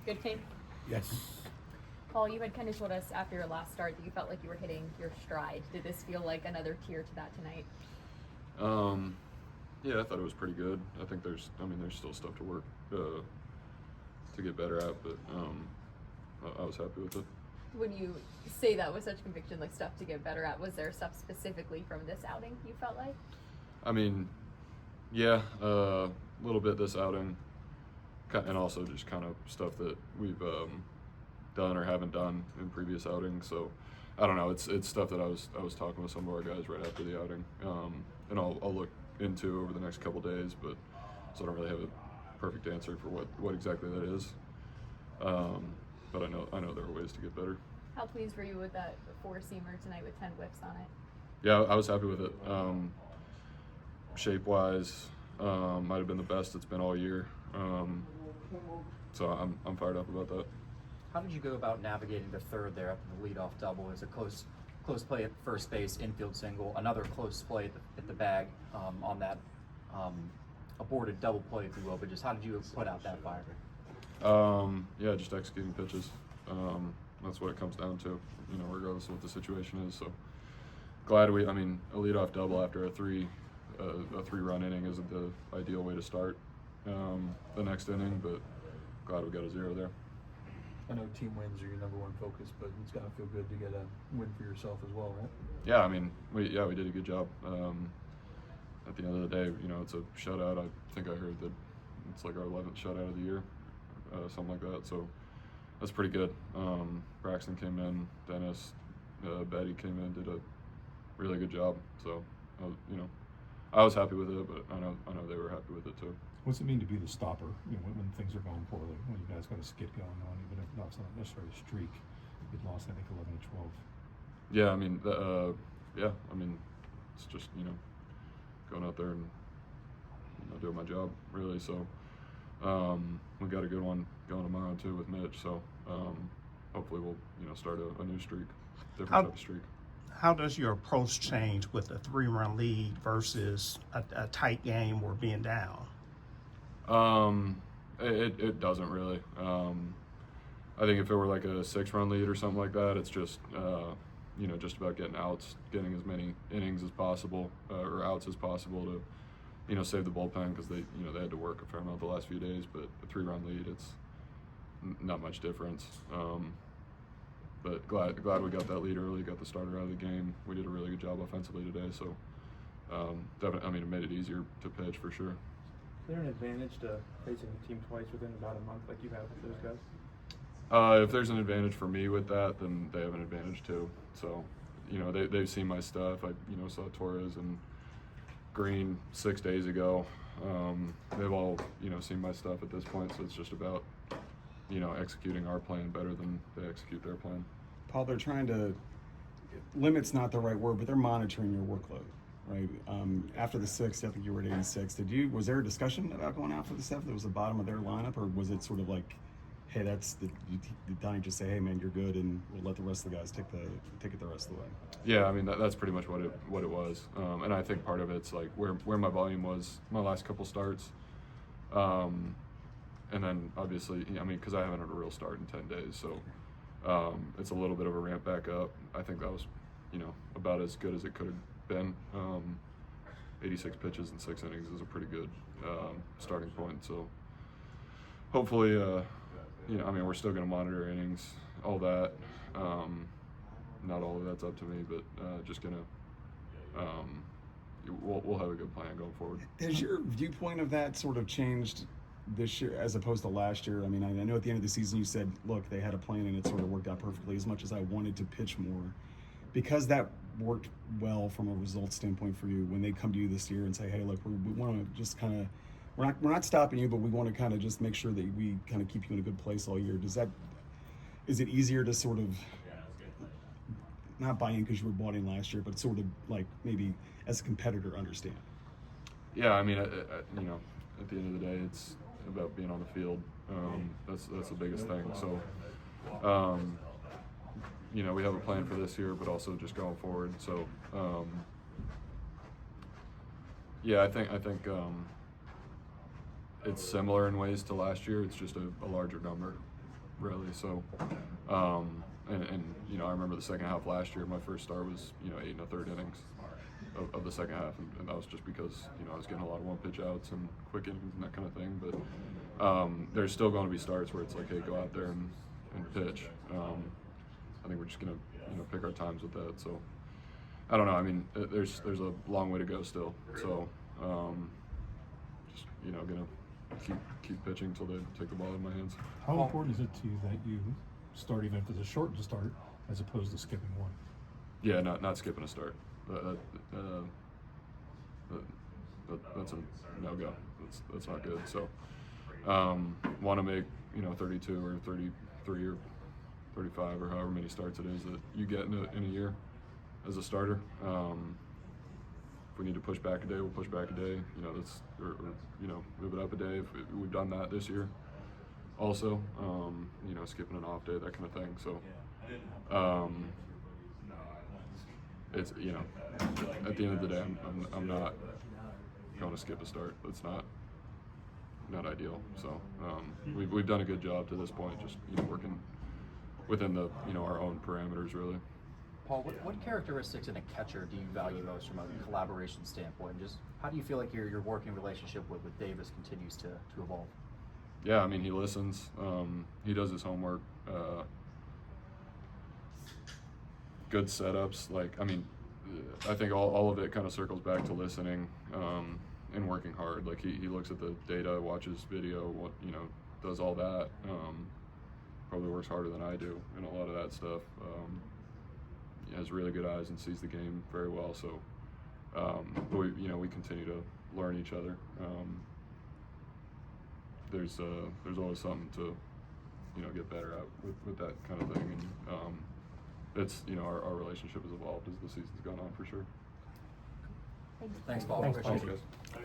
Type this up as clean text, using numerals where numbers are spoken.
Good game? Yes. Paul, you had kind of told us after your last start that you felt like you were hitting your stride. Did this feel like another tier to that tonight? Yeah, I thought it was pretty good. I think there's still stuff to work to get better at, but I was happy with it. When you say that with such conviction, like stuff to get better at, was there stuff specifically from this outing you felt like? I mean, yeah, a little bit this outing, and also just kind of stuff that we've done or haven't done in previous outings. So I don't know. It's stuff that I was talking with some of our guys right after the outing, and I'll look into over the next couple days. But so I don't really have a perfect answer for what exactly that is. But I know there are ways to get better. How pleased were you with that four-seamer tonight with 10 whips on it? Yeah, I was happy with it. Shape-wise, might have been the best it's been all year. So I'm fired up about that. How did you go about navigating the third there after the leadoff double? It was a close play at first base, infield single, another close play at the bag on that aborted double play, if you will. But just how did you put out that fire? Yeah, just executing pitches. That's what it comes down to, regardless of what the situation is. So glad a leadoff double after a three-run inning isn't the ideal way to start the next inning, but glad we got a 0 there. I know team wins are your number one focus, but it's got to feel good to get a win for yourself as well, right? Yeah, we did a good job. At the end of the day, it's a shutout. I think I heard that it's like our 11th shutout of the year, something like that. So that's pretty good. Braxton came in, Dennis, Betty came in, did a really good job. So, I was happy with it, but I know they were happy with it too. What's it mean to be the stopper? When things are going poorly, when you guys got a skid going on, even if not necessarily a streak, you'd lost I think 11 or 12. Yeah, it's just going out there and doing my job really. So we got a good one going tomorrow too with Mitch. So hopefully we'll start a new streak, different type of streak. How does your approach change with a 3-run lead versus a tight game or being down? It doesn't really. I think if it were like a 6-run lead or something like that, it's just just about getting outs, getting as many innings as possible or outs as possible to save the bullpen, because they had to work a fair amount the last few days. But a 3-run lead, it's not much difference. But glad we got that lead early, got the starter out of the game. We did a really good job offensively today, so definitely, it made it easier to pitch for sure. Is there an advantage to facing the team twice within about a month like you have with those guys? If there's an advantage for me with that, then they have an advantage too. So, they've seen my stuff. I saw Torres and Green 6 days ago. They've all seen my stuff at this point, so it's just about executing our plan better than they execute their plan. Paul, they're trying to, limit's not the right word, but they're monitoring your workload, right? After the 6th, I think you were at 86. Was there a discussion about going out for the 7th? That was the bottom of their lineup, or was it sort of like, hey, did Donnie just say, hey man, you're good, and we'll let the rest of the guys take it the rest of the way? Yeah, that's pretty much what it was, and I think part of it's like where my volume was my last couple starts, and then obviously, because I haven't had a real start in 10 days, so it's a little bit of a ramp back up. I think that was, about as good as it could have been. 86 pitches in 6 innings is a pretty good starting point. So hopefully, we're still going to monitor innings, all that. Not all of that's up to me, but just going to. We'll have a good plan going forward. Has your viewpoint of that sort of changed this year as opposed to last year? I know at the end of the season you said, look, they had a plan and it sort of worked out perfectly. As much as I wanted to pitch more, because that worked well from a results standpoint for you, when they come to you this year and say, hey, look, we want to just kind of, we're not stopping you, but we want to kind of just make sure that we kind of keep you in a good place all year. Is it easier to sort of not buy in because you were bought in last year, but sort of like maybe as a competitor understand? Yeah, at the end of the day, it's about being on the field. That's the biggest thing. So, we have a plan for this year, but also just going forward. So, I think it's similar in ways to last year. It's just a larger number. really. So, and you know, I remember the second half last year. My first start was 8 1/3 innings of the second half, and that was just because I was getting a lot of one pitch outs and quick innings and that kind of thing. But there's still going to be starts where it's like, hey, go out there and pitch. I think we're just gonna pick our times with that. So I don't know. I mean, there's a long way to go still. So just gonna keep pitching until they take the ball in my hands. How important is it to you that you start, even if it's a shortened start, as opposed to skipping one? Yeah, not skipping a start. That's a no-go. That's not good. So want to make 32 or 33 or 35 or however many starts it is that you get in a year as a starter. If we need to push back a day, we'll push back a day. That's or move it up a day. We've done that this year. Also, skipping an off day, that kind of thing. So, it's at the end of the day, I'm not going to skip a start. That's not ideal. So, we've done a good job to this point, just working within the our own parameters, really. Paul, what characteristics in a catcher do you value most from a collaboration standpoint? And just how do you feel like your working relationship with Davis continues to evolve? Yeah, I mean, he listens. He does his homework. Good setups. I think all of it kind of circles back to listening and working hard. Like he looks at the data, watches video, does all that. Probably works harder than I do in a lot of that stuff. He has really good eyes and sees the game very well. So, but we continue to learn each other. There's always something to get better at with that kind of thing, and it's our relationship has evolved as the season's gone on for sure. Thanks. Thanks, Paul. Thanks, Appreciate Paul. it.